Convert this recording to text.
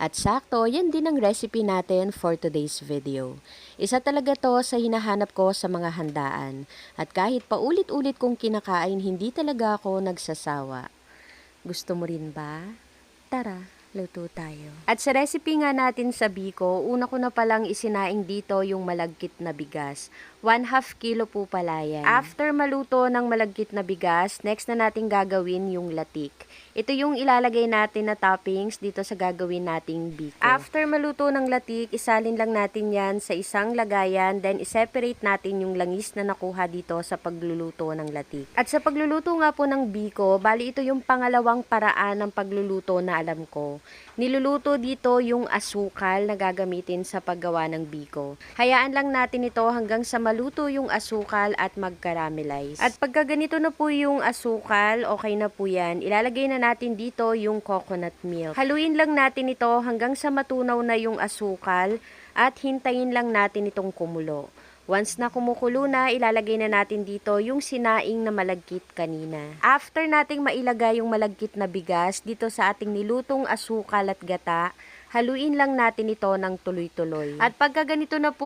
At sakto, yan din ang recipe natin for today's video. Isa talaga to sa hinahanap ko sa mga handaan. At kahit paulit-ulit kong kinakain, hindi talaga ako nagsasawa. Gusto mo rin ba? Tara, luto tayo. At sa recipe nga natin sa biko, una ko na palang isinaing dito yung malagkit na bigas. 1/2 kilo po pala yan. After maluto ng malagkit na bigas, next na natin gagawin yung latik. Ito yung ilalagay natin na toppings dito sa gagawin nating biko. After maluto ng latik, isalin lang natin yan sa isang lagayan, then iseparate natin yung langis na nakuha dito sa pagluluto ng latik. At sa pagluluto nga po ng biko, bali ito yung pangalawang paraan ng pagluluto na alam ko. Niluluto dito yung asukal na gagamitin sa paggawa ng biko. Hayaan lang natin ito hanggang sa maluto yung asukal at mag-caramelize. At pagka ganito na po yung asukal, okay na po yan. Ilalagay na natin dito yung coconut milk. Haluin lang natin ito hanggang sa matunaw na yung asukal at hintayin lang natin itong kumulo. Once na kumukulo na, ilalagay na natin dito yung sinaing na malagkit kanina. After nating mailagay yung malagkit na bigas dito sa ating nilutong asukal at gata, haluin lang natin ito ng tuloy-tuloy. At pagka ganito na po